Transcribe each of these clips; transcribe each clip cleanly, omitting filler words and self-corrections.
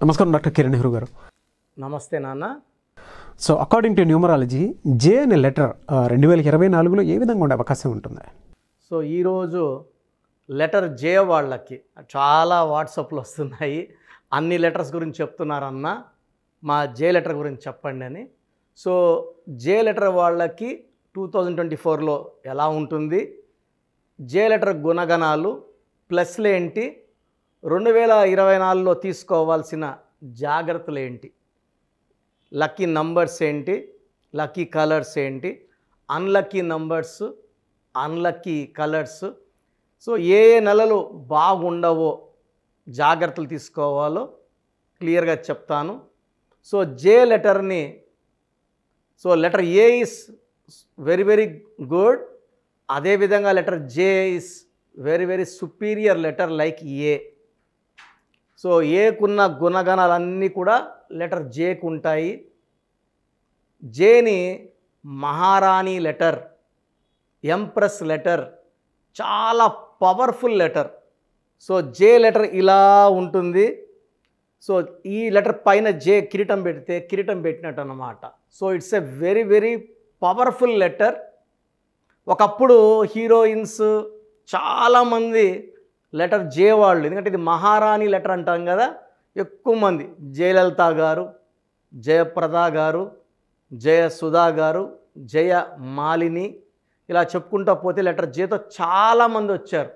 నమస్కారం డాక్టర్ కిరణ్ నెహ్రూ గారు. నమస్తే నాన్న. సో అకార్డింగ్ టు న్యూమరాలజీ జే అనే లెటర్ 2024లో ఏ విధంగా ఉండే అవకాశం ఉంటుంది? సో ఈరోజు లెటర్ జే వాళ్ళకి చాలా వాట్సాప్లు వస్తున్నాయి. అన్ని లెటర్స్ గురించి చెప్తున్నారన్న, మా జే లెటర్ గురించి చెప్పండి అని. సో జే లెటర్ వాళ్ళకి 2024లో ఎలా ఉంటుంది, జే లెటర్ గుణగణాలు ప్లస్లు ఏంటి, 2024లో తీసుకోవాల్సిన జాగ్రత్తలు ఏంటి, లక్కీ నంబర్స్ ఏంటి, లక్కీ కలర్స్ ఏంటి, unlucky numbers, unlucky colours, so ఏ నెలలు బాగుండవో జాగ్రత్తలు తీసుకోవాలో క్లియర్గా చెప్తాను. సో జే లెటర్ని, so letter A is very very good, అదేవిధంగా letter J is very very superior letter like A. So ఏకున్న గుణగణాలన్నీ కూడా లెటర్ జేకు ఉంటాయి. జేని మహారాణి లెటర్, ఎంప్రెస్ లెటర్, చాలా powerful letter. So J letter ఇలా ఉంటుంది. సో ఈ లెటర్ పైన జే కిరీటం పెడితే కిరీటం పెట్టినట్టు అన్నమాట. So it's a very very powerful letter. ఒకప్పుడు హీరోయిన్స్ చాలామంది లెటర్ జే వాళ్ళు, ఎందుకంటే ఇది మహారాణి లెటర్ అంటాం కదా, ఎక్కువ మంది జయలలిత గారు, జయప్రద గారు, జయసుధా గారు, జయ మాలిని, ఇలా చెప్పుకుంటూ పోతే లెటర్ జేతో చాలామంది వచ్చారు.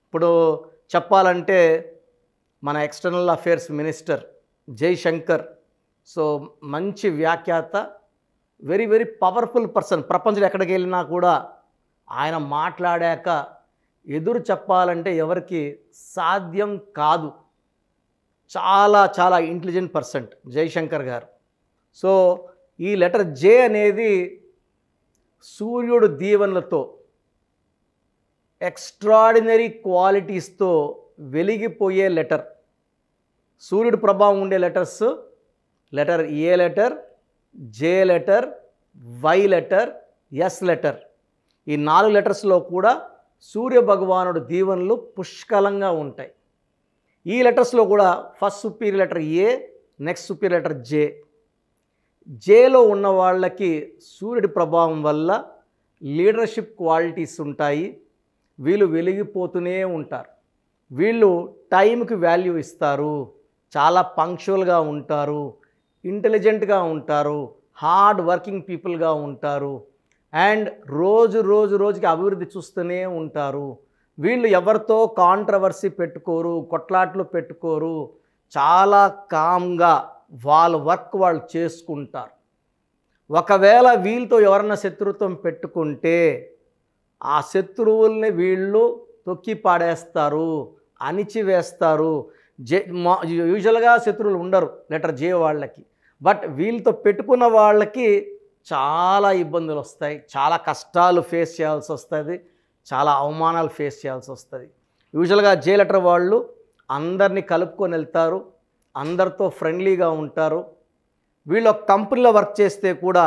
ఇప్పుడు చెప్పాలంటే మన external affairs minister Jaishankar, so మంచి వ్యాఖ్యాత, వెరీ వెరీ పవర్ఫుల్ పర్సన్. ప్రపంచంలో ఎక్కడికి వెళ్ళినా కూడా ఆయన మాట్లాడాక ఎదురు చెప్పాలంటే ఎవరికి సాధ్యం కాదు. చాలా చాలా ఇంటెలిజెంట్ పర్సన్ జైశంకర్ గారు. సో ఈ లెటర్ జే అనేది సూర్యుడు దీవెనలతో, ఎక్స్ట్రాడినరీ క్వాలిటీస్తో వెలిగిపోయే లెటర్. సూర్యుడు ప్రభావం ఉండే letters letter A letter, J letter, Y letter, S letter. ఈ 4 లెటర్స్లో కూడా సూర్య భగవానుడు దీవెనలు పుష్కలంగా ఉంటాయి. ఈ లెటర్స్లో కూడా first superior letter A, next superior letter J. జేలో ఉన్న వాళ్ళకి సూర్యుడి ప్రభావం వల్ల లీడర్షిప్ క్వాలిటీస్ ఉంటాయి. వీళ్ళు వెలిగిపోతూనే ఉంటారు. వీళ్ళు టైంకి వాల్యూ ఇస్తారు, చాలా పంక్చువల్గా ఉంటారు, ఇంటెలిజెంట్గా ఉంటారు, హార్డ్ వర్కింగ్ పీపుల్గా ఉంటారు, అండ్ రోజుకి అభివృద్ధి చూస్తూనే ఉంటారు. వీళ్ళు ఎవరితో కాంట్రవర్సీ పెట్టుకోరు, కొట్లాట్లు పెట్టుకోరు, చాలా కామ్గా వాళ్ళ వర్క్ వాళ్ళు చేసుకుంటారు. ఒకవేళ వీళ్ళతో ఎవరన్నా శత్రుత్వం పెట్టుకుంటే ఆ శత్రువుల్ని వీళ్ళు తొక్కి పాడేస్తారు, అణిచివేస్తారు. యూజువల్గా శత్రువులు ఉండరు లెటర్ జే వాళ్ళకి, బట్ వీళ్ళతో పెట్టుకున్న వాళ్ళకి చాలా ఇబ్బందులు వస్తాయి, చాలా కష్టాలు ఫేస్ చేయాల్సి వస్తుంది, చాలా అవమానాలు ఫేస్ చేయాల్సి వస్తుంది. యూజువల్గా జే లెటర్ వాళ్ళు అందరినీ కలుపుకొని వెళ్తారు, అందరితో ఫ్రెండ్లీగా ఉంటారు. వీళ్ళు ఒక కంపెనీలో వర్క్ చేస్తే కూడా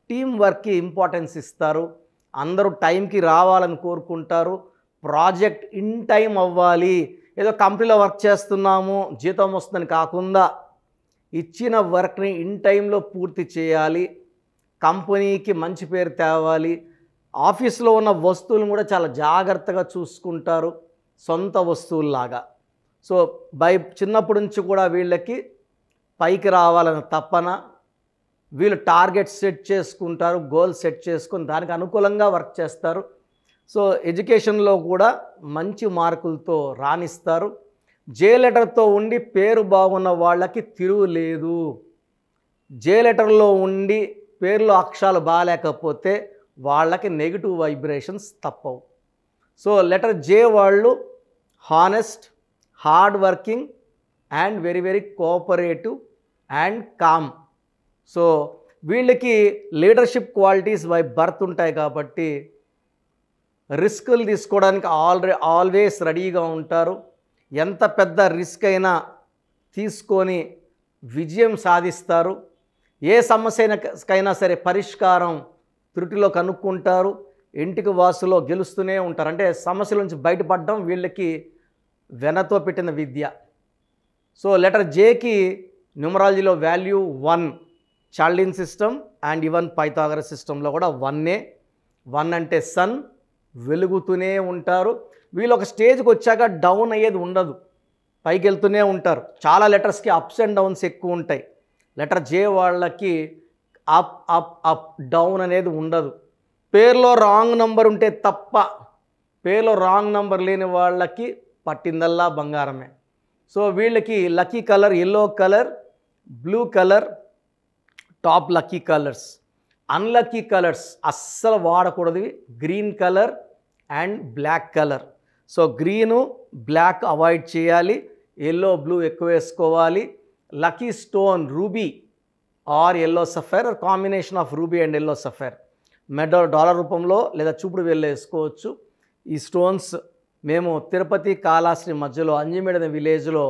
టీం వర్క్కి ఇంపార్టెన్స్ ఇస్తారు. అందరూ టైంకి రావాలని కోరుకుంటారు. ప్రాజెక్ట్ ఇన్ టైం అవ్వాలి, ఏదో కంపెనీలో వర్క్ చేస్తున్నాము జీతం వస్తుందని కాకుండా ఇచ్చిన వర్క్ని ఇన్ టైంలో పూర్తి చేయాలి, కంపెనీకి మంచి పేరు తేవాలి. ఆఫీస్లో ఉన్న వస్తువులను కూడా చాలా జాగ్రత్తగా చూసుకుంటారు, సొంత వస్తువుల్లాగా. సో చిన్నప్పటి నుంచి కూడా వీళ్ళకి పైకి రావాలన్న తపన, వీళ్ళు టార్గెట్ సెట్ చేసుకుంటారు, గోల్ సెట్ చేసుకొని దానికి అనుకూలంగా వర్క్ చేస్తారు. సో ఎడ్యుకేషన్లో కూడా మంచి మార్కులతో రాణిస్తారు. జే లెటర్తో ఉండి పేరు బాగున్న వాళ్ళకి తిరుగులేదు. జే లెటర్లో ఉండి పేర్లో అక్షరాలు బాగాలేకపోతే వాళ్ళకి నెగిటివ్ వైబ్రేషన్స్ తప్పవు. సో లెటర్ జే వాళ్ళు honest, hard working and very very cooperative and calm. So వీళ్ళకి లీడర్షిప్ క్వాలిటీస్ బై బర్త్ ఉంటాయి కాబట్టి రిస్కులు తీసుకోవడానికి ఆల్వేస్ రెడీగా ఉంటారు. ఎంత పెద్ద రిస్క్ అయినా తీసుకొని విజయం సాధిస్తారు. ఏ సమస్యకైనా సరే పరిష్కారం త్రుటిలో కనుక్కుంటారు. ఇంటికి వాసులో గెలుస్తూనే ఉంటారు. అంటే సమస్యల నుంచి బయటపడడం వీళ్ళకి వెనతో పెట్టిన విద్య. సో లెటర్ జేకి న్యూమరాలజీలో value 1, Chaldean system and even Pythagoras సిస్టంలో కూడా 1 అంటే సన్, వెలుగుతూనే ఉంటారు. వీళ్ళు ఒక స్టేజ్కి వచ్చాక డౌన్ అయ్యేది ఉండదు, పైకి వెళ్తూనే ఉంటారు. చాలా లెటర్స్కి అప్స్ అండ్ డౌన్స్ ఎక్కువ ఉంటాయి. లెటర్ జే వాళ్ళకి అప్ అప్ అప్ డౌన్ అనేది ఉండదు. పేరులో రాంగ్ నంబర్ ఉంటే తప్ప, పేరులో రాంగ్ నంబర్ లేని వాళ్ళకి పట్టిందల్లా బంగారమే. సో వీళ్ళకి lucky colour yellow colour, blue colour top lucky colours. Unlucky colours అస్సలు వాడకూడదు, green colour and black colour. So green black avoid చేయాలి, ఎల్లో బ్లూ ఎక్కువ వేసుకోవాలి. Lucky stone ruby or yellow sapphire, combination of ruby and yellow sapphire. Dollar రూపంలో లేదా చూపుడు వేళ్ళు వేసుకోవచ్చు. ఈ స్టోన్స్ మేము తిరుపతి కాళహస్తి మధ్యలో అంజిమేడ విలేజ్లో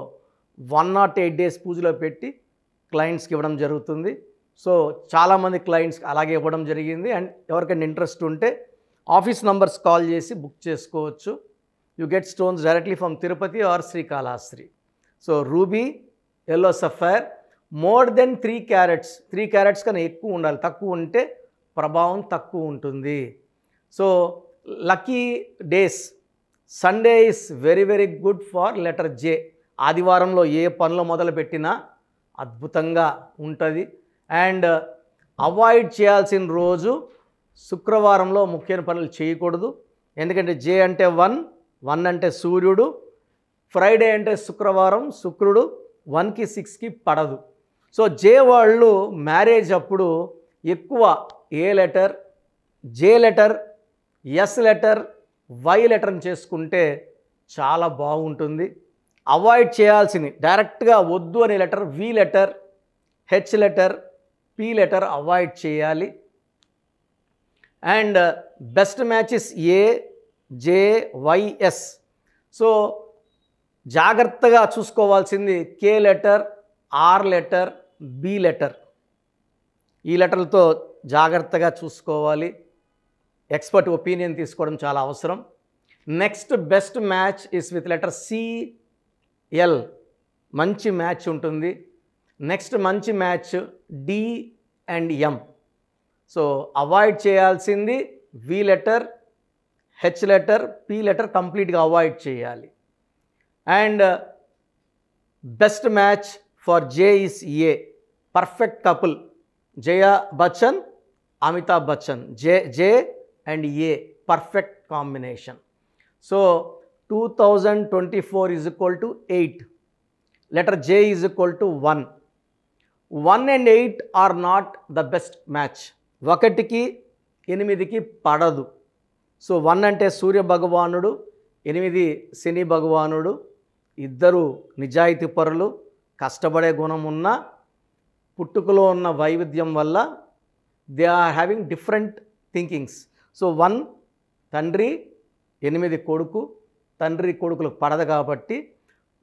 108 డేస్ పూజలో పెట్టి క్లయింట్స్కి ఇవ్వడం జరుగుతుంది. సో చాలామంది క్లయింట్స్కి అలాగే ఇవ్వడం జరిగింది. అండ్ ఎవరికైనా ఇంట్రెస్ట్ ఉంటే ఆఫీస్ నంబర్స్ కాల్ చేసి బుక్ చేసుకోవచ్చు. You get stones directly from Tirupati or Srikalahasti. So ruby, yellow sapphire more than 3 carats, 3 carats కన్నా ఎక్కువ ఉండాలి, తక్కువ ఉంటే ప్రభావం తక్కువ ఉంటుంది. So lucky days, Sunday is very very good for letter J. ఆదివారంలో ఏ పనులు మొదలుపెట్టినా అద్భుతంగా ఉంటుంది. అండ్ అవాయిడ్ చేయాల్సిన రోజు శుక్రవారంలో ముఖ్యమైన పనులు చేయకూడదు. ఎందుకంటే జే అంటే 1 అంటే సూర్యుడు, ఫ్రైడే అంటే శుక్రవారం, శుక్రుడు 1కి 6కి పడదు. సో జే వాళ్ళు మ్యారేజ్ అప్పుడు ఎక్కువ A letter, J letter, S letter, Y లెటర్ని చేసుకుంటే చాలా బాగుంటుంది. అవాయిడ్ చేయాల్సింది డైరెక్ట్గా వద్దు అనే letter V letter, H letter, P letter avoid చేయాలి. And best matches A, J, Y, S. So జాగ్రత్తగా చూసుకోవాల్సింది K letter, R letter, B letter. ఈ లెటర్లతో జాగ్రత్తగా చూసుకోవాలి. ఎక్స్పర్ట్ ఒపీనియన్ తీసుకోవడం చాలా అవసరం. Next best match is with letter CL, మంచి మ్యాచ్ ఉంటుంది. నెక్స్ట్ మంచి match D and M. So avoid చేయాల్సింది V letter, H letter, P letter కంప్లీట్గా అవాయిడ్ చేయాలి. And best match for J is A, perfect couple Jaya Bachchan, Amitabh Bachchan, J and A perfect combination. So 2024 is equal to 8, letter J is equal to 1. 1 and 8 are not the best match. 1కి 8కి పడదు. So 1 అంటే సూర్య భగవానుడు, 8 శని భగవానుడు. ఇద్దరు నిజాయితీ పరులు, కష్టపడే గుణం ఉన్న, పుట్టుకలో ఉన్న వైవిధ్యం వల్ల they are having different thinkings. So 1 తండ్రి, 8 కొడుకు, తండ్రి కొడుకులకు పడదు. కాబట్టి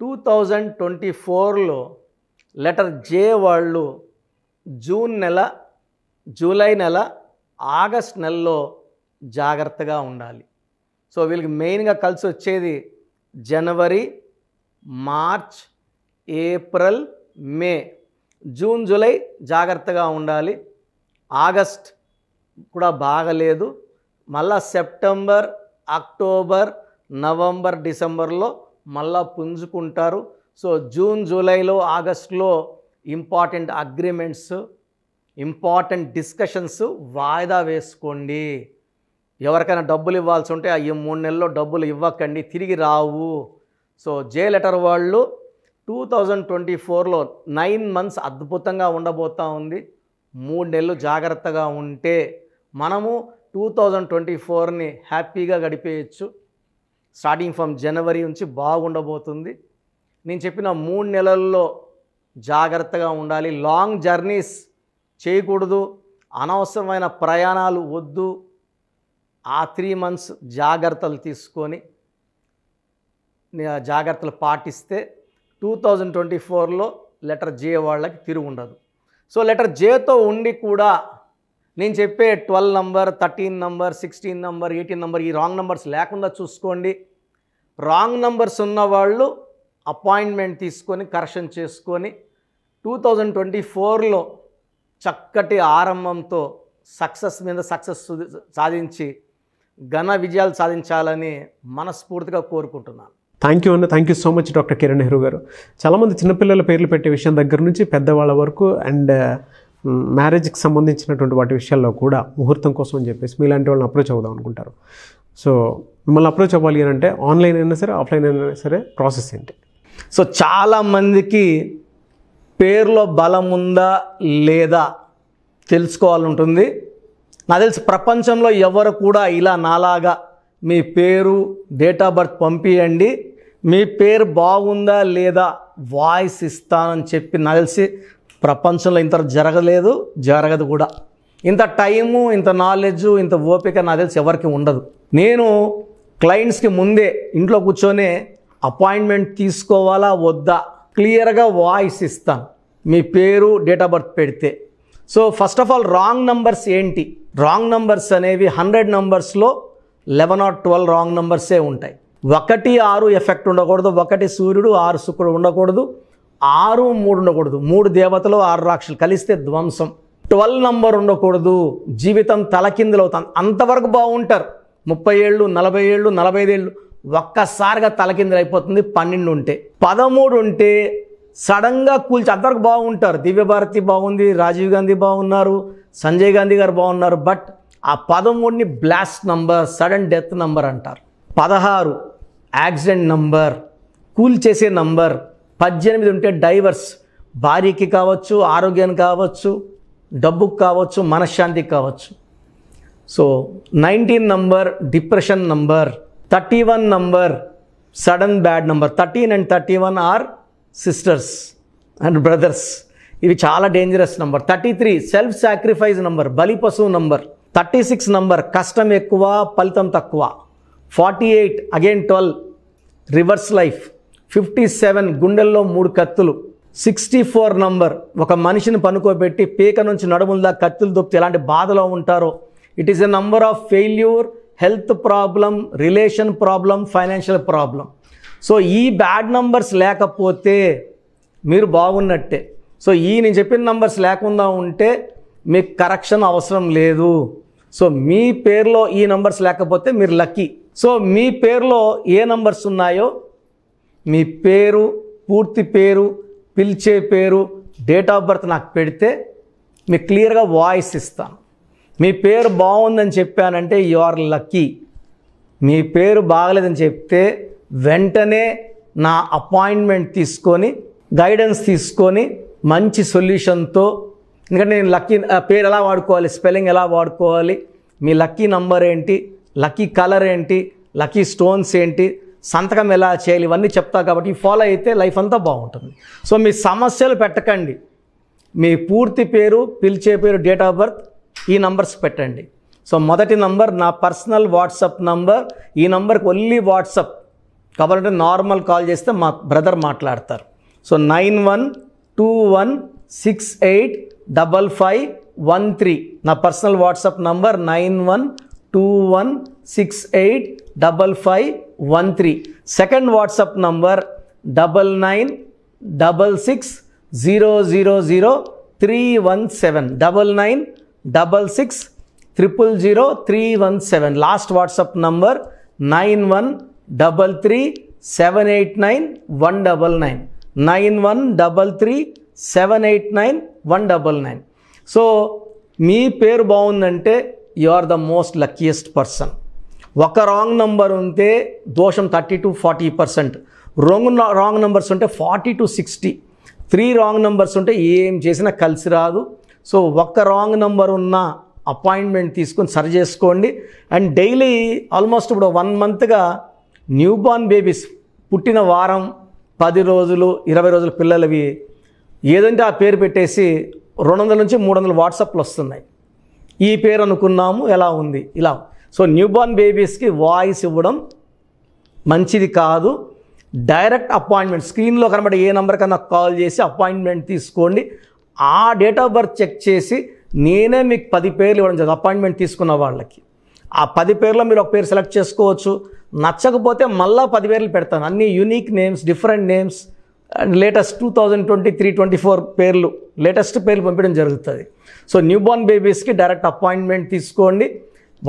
2024లో లెటర్ జే వాళ్ళు జూన్ నెల, జూలై నెల, ఆగస్ట్ నెలలో జాగ్రత్తగా ఉండాలి. సో వీళ్ళకి మెయిన్గా కలిసి వచ్చేది జనవరి, మార్చ్, ఏప్రిల్, మే. జూన్, జూలై జాగ్రత్తగా ఉండాలి. ఆగస్ట్ కూడా బాగలేదు. మళ్ళా సెప్టెంబర్, అక్టోబర్, నవంబర్, డిసెంబర్లో మళ్ళా పుంజుకుంటారు. సో జూన్, జూలైలో, ఆగస్టులో ఇంపార్టెంట్ అగ్రిమెంట్స్, ఇంపార్టెంట్ డిస్కషన్స్ వాయిదా వేసుకోండి. ఎవరికైనా డబ్బులు ఇవ్వాల్సి ఉంటే ఈ 3 నెలల్లో డబ్బులు ఇవ్వకండి, తిరిగి రావు. సో జే లెటర్ వాళ్ళు 2024లో 9 months అద్భుతంగా ఉండబోతూ ఉంది. 3 నెలలు జాగ్రత్తగా ఉంటే మనము 2024ని హ్యాపీగా గడిపేయచ్చు. స్టార్టింగ్ ఫ్రమ్ జనవరి నుంచి బాగుండబోతుంది. నేను చెప్పిన 3 నెలల్లో జాగ్రత్తగా ఉండాలి. లాంగ్ జర్నీస్ చేయకూడదు, అనవసరమైన ప్రయాణాలు వద్దు. ఆ 3 months జాగ్రత్తలు తీసుకొని జాగ్రత్తలు పాటిస్తే 2024లో లెటర్ జే వాళ్ళకి తిరుగు ఉండదు. సో లెటర్ జేతో ఉండి కూడా నేను చెప్పే 12 నంబర్, 13 నంబర్, 16 నంబర్, 18 నంబర్ ఈ రాంగ్ నంబర్స్ లేకుండా చూసుకోండి. రాంగ్ నంబర్స్ ఉన్నవాళ్ళు అపాయింట్మెంట్ తీసుకొని కరెక్షన్ చేసుకొని 2024లో చక్కటి ఆరంభంతో సక్సెస్ మీద సక్సెస్ సాధించి ఘన విజయాలు సాధించాలని మనస్ఫూర్తిగా కోరుకుంటున్నాను. థ్యాంక్ యూ అన్న. Thank you so much doctor Kiran Nehru గారు. చాలామంది చిన్నపిల్లల పేర్లు పెట్టే విషయం దగ్గర నుంచి పెద్దవాళ్ళ వరకు అండ్ మ్యారేజ్కి సంబంధించినటువంటి వాటి విషయాల్లో కూడా ముహూర్తం కోసం అని చెప్పేసి మీలాంటి వాళ్ళని అప్రోచ్ అవుదాం అనుకుంటారు. సో మిమ్మల్ని అప్రోచ్ అవ్వాలి అని అంటే ఆన్లైన్ అయినా సరే ఆఫ్లైన్ అయినా సరే ప్రాసెస్ ఏంటి? సో చాలామందికి పేరులో బలం ఉందా లేదా తెలుసుకోవాలంటుంది. నాకు తెలిసి ప్రపంచంలో ఎవరు కూడా ఇలా నాలాగా మీ పేరు డేట్ ఆఫ్ బర్త్ పంపియండి, మీ పేరు బాగుందా లేదా వాయిస్ ఇస్తానని చెప్పి నాకు తెలిసి ప్రపంచంలో ఇంత జరగదు కూడా. ఇంత టైము, ఇంత నాలెడ్జ్, ఇంత ఓపిక నాకు తెలిసి ఎవరికి ఉండదు. నేను క్లయింట్స్కి ముందే ఇంట్లో కూర్చొని అపాయింట్మెంట్ తీసుకోవాలా వద్దా క్లియర్గా వాయిస్ ఇస్తాను మీ పేరు డేట్ ఆఫ్ బర్త్ పెడితే. So first of all wrong numbers ఏంటి? రాంగ్ నంబర్స్ అనేవి 100 నంబర్స్లో 11 or 12 రాంగ్ నంబర్సే ఉంటాయి. 1, 6 ఎఫెక్ట్ ఉండకూడదు, 1 సూర్యుడు 6 శుక్రుడు ఉండకూడదు, 6, 3 ఉండకూడదు, 3 దేవతలు 6 రాక్షసులు కలిస్తే ధ్వంసం. 12 నంబర్ ఉండకూడదు, జీవితం తలకిందులు అవుతాం. అంతవరకు బాగుంటారు, 30 ఏళ్ళు 40 ఏళ్ళు 45 ఏళ్ళు ఒక్కసారిగా తలకిందులు అయిపోతుంది. 12 ఉంటే, 13 ఉంటే సడన్గా కూల్చి అంతవరకు బాగుంటారు. దివ్యభారతి బాగుంది, రాజీవ్ గాంధీ బాగున్నారు, సంజయ్ గాంధీ గారు బాగున్నారు. బట్ ఆ 13ని blast number, sudden death number అంటారు. 16 యాక్సిడెంట్ నంబర్, కూల్ చేసే నంబర్. 18 ఉంటే డైవర్స్, భార్యకి కావచ్చు, ఆరోగ్యానికి కావచ్చు, డబ్బుకు కావచ్చు, మనశ్శాంతికి కావచ్చు. So 19 number depression number. 31 number sudden bad number. 13 and 31 are sisters and brothers. ఇవి చాలా dangerous number. 33 self sacrifice number, బలి పశువు నంబర్. 36 నంబర్ కష్టం ఎక్కువ ఫలితం తక్కువ. 48 అగైన్ 12 రివర్స్ లైఫ్. 57 గుండెల్లో 3 కత్తులు. 64 నంబర్ ఒక మనిషిని పనుకోబెట్టి పీక నుంచి నడుముల కత్తులు దొప్పితే ఎలాంటి బాధలో ఉంటారో. It is a number of failure, health problem, relation problem, financial problem. So ఈ బ్యాడ్ నంబర్స్ లేకపోతే మీరు బాగున్నట్టే. సో నేను చెప్పిన నంబర్స్ లేకుండా ఉంటే మీకు కరెక్షన్ అవసరం లేదు. సో మీ పేరులో ఈ నంబర్స్ లేకపోతే మీరు లక్కీ. సో మీ పేరులో ఏ నంబర్స్ ఉన్నాయో మీ పేరు, పూర్తి పేరు, పిలిచే పేరు, డేట్ ఆఫ్ బర్త్ నాకు పెడితే మీకు క్లియర్గా వాయిస్ ఇస్తాను. మీ పేరు బాగుందని చెప్పానంటే యు ఆర్ లక్కీ. మీ పేరు బాగలేదని చెప్తే వెంటనే నా అపాయింట్మెంట్ తీసుకొని గైడెన్స్ తీసుకొని మంచి సొల్యూషన్తో, ఎందుకంటే నేను లక్కీ పేరు ఎలా వాడుకోవాలి, స్పెల్లింగ్ ఎలా వాడుకోవాలి, మీ లక్కీ నంబర్ ఏంటి, లక్కీ కలర్ ఏంటి, లక్కీ స్టోన్స్ ఏంటి, సంతకం ఎలా చేయాలి, ఇవన్నీ చెప్తా. కాబట్టి ఫాలో అయితే లైఫ్ అంతా బాగుంటుంది. సో మీ సమస్యలు పెట్టకండి, మీ పూర్తి పేరు, పిలిచే పేరు, డేట్ ఆఫ్ బర్త్, ఈ నంబర్స్ పెట్టండి. సో మొదటి నంబర్ నా పర్సనల్ వాట్సాప్ నంబర్. ఈ నంబర్కి ఓన్లీ వాట్సాప్, కాబట్టి నార్మల్ కాల్ చేస్తే మా బ్రదర్ మాట్లాడతారు. సో 9121685513 నా personal WhatsApp number. 9121685513. Second WhatsApp number 9966000317 9966000317. Last WhatsApp number 9133789199 9133789199. So మీ పేరు బాగుందంటే you are the most luckiest person. ఒక రాంగ్ నంబర్ ఉంటే దోషం 30 to 40%, రాంగ్ నంబర్స్ ఉంటే 40 to 60, 3 రాంగ్ నంబర్స్ ఉంటే ఏం చేసినా కలిసి రాదు. సో ఒక్క రాంగ్ నంబర్ ఉన్న అపాయింట్మెంట్ తీసుకొని సరి చేసుకోండి. అండ్ డైలీ ఆల్మోస్ట్ ఇప్పుడు 1 monthగా న్యూ బార్న్ బేబీస్ పుట్టిన వారం, 10 రోజులు, 20 రోజుల పిల్లలవి ఏదంటే ఆ పేరు పెట్టేసి 200 నుంచి 300 వాట్సాప్లు వస్తున్నాయి. ఈ పేరు అనుకున్నాము, ఎలా ఉంది ఇలా. సో న్యూ బార్న్ బేబీస్కి వాయిస్ ఇవ్వడం మంచిది కాదు. డైరెక్ట్ అపాయింట్మెంట్ స్క్రీన్లో కనబడే ఏ నెంబర్ కన్నా కాల్ చేసి అపాయింట్మెంట్ తీసుకోండి. ఆ డేట్ ఆఫ్ బర్త్ చెక్ చేసి నేనే మీకు 10 పేర్లు ఇవ్వడం జరుగుతుంది అపాయింట్మెంట్ తీసుకున్న వాళ్ళకి. ఆ 10 పేర్లో మీరు ఒక పేరు సెలెక్ట్ చేసుకోవచ్చు. నచ్చకపోతే మళ్ళీ 10 పేర్లు పెడతాను, అన్ని unique names, different names and latest 2023-24 పేర్లు, లేటెస్ట్ పేర్లు పంపించడం జరుగుతుంది. సో న్యూబార్న్ బేబీస్కి డైరెక్ట్ అపాయింట్మెంట్ తీసుకోండి.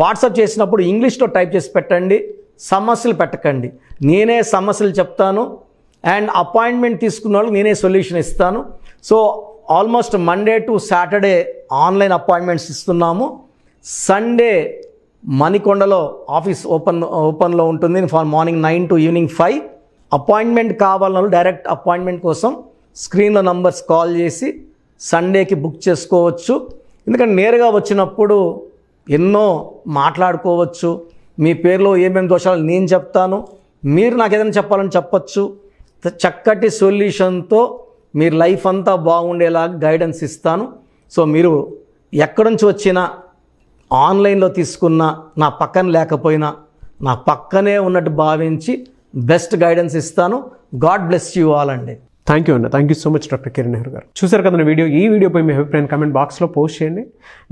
వాట్సాప్ చేసినప్పుడు ఇంగ్లీష్లో టైప్ చేసి పెట్టండి, సమస్యలు పెట్టకండి. నేనే సమస్యలు చెప్తాను అండ్ అపాయింట్మెంట్ తీసుకున్న వాళ్ళకి నేనే సొల్యూషన్ ఇస్తాను. So almost Monday to Saturday online appointments ఇస్తున్నాము. సండే మణికొండలో ఆఫీస్ ఓపెన్లో ఉంటుంది మార్నింగ్ 9 to ఈవినింగ్ 5. అపాయింట్మెంట్ కావాలన్న డైరెక్ట్ అపాయింట్మెంట్ కోసం స్క్రీన్లో నంబర్స్ కాల్ చేసి సండేకి బుక్ చేసుకోవచ్చు. ఎందుకంటే నేరుగా వచ్చినప్పుడు ఎన్నో మాట్లాడుకోవచ్చు. మీ పేరులో ఏమేమి దోషాలు నేను చెప్తాను, మీరు నాకు ఏదైనా చెప్పాలని చెప్పచ్చు. చక్కటి సొల్యూషన్తో మీరు లైఫ్ అంతా బాగుండేలాగా గైడెన్స్ ఇస్తాను. సో మీరు ఎక్కడి నుంచి వచ్చినా, ఆన్లైన్లో తీసుకున్నా, నా పక్కన లేకపోయినా నా పక్కనే ఉన్నట్టు భావించి బెస్ట్ గైడెన్స్ ఇస్తాను. గాడ్ బ్లెస్ యూ ఆల్ అండి. థ్యాంక్ యూ అన్న. Thank you so much doctor Kiran Nehru గారు. చూసారు కదా వీడియో. ఈ వీడియోపై మీ అభిప్రాయం కామెంట్ బాక్స్లో పోస్ట్ చేయండి.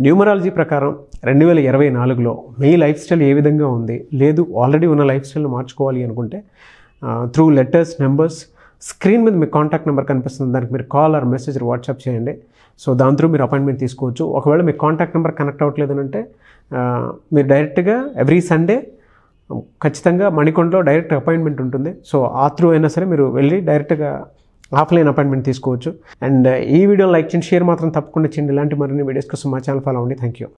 న్యూమరాలజీ ప్రకారం 2024లో మీ లైఫ్ స్టైల్ ఏ విధంగా ఉంది, లేదు ఆల్రెడీ ఉన్న లైఫ్ స్టైల్ని మార్చుకోవాలి అనుకుంటే త్రూ లెటర్స్, నెంబర్స్, స్క్రీన్ మీద మీ కాంటాక్ట్ నెంబర్ కనిపిస్తుంది, దానికి మీరు కాల్ ఆర్ మెసేజ్ వాట్సాప్ చేయండి. సో దాని త్రూ మీరు అపాయింట్మెంట్ తీసుకోవచ్చు. ఒకవేళ మీ కాంటాక్ట్ నెంబర్ కనెక్ట్ అవ్వట్లేదు అంటే మీరు డైరెక్ట్గా ఎవ్రీ సండే ఖచ్చితంగా మణికొండలో డైరెక్ట్ అపాయింట్మెంట్ ఉంటుంది. సో ఆ త్రూ అయినా సరే మీరు వెళ్ళి డైరెక్ట్గా ఆఫ్లైన్ అపాయింట్మెంట్ తీసుకోవచ్చు. అండ్ ఈ వీడియో లైక్ చేయండి, షేర్ మాత్రం తప్పకుండా చేయండి. ఇలాంటి మరిన్ని వీడియోస్ కోసం మా ఛానల్ ఫాలో అవ్వండి. Thank you.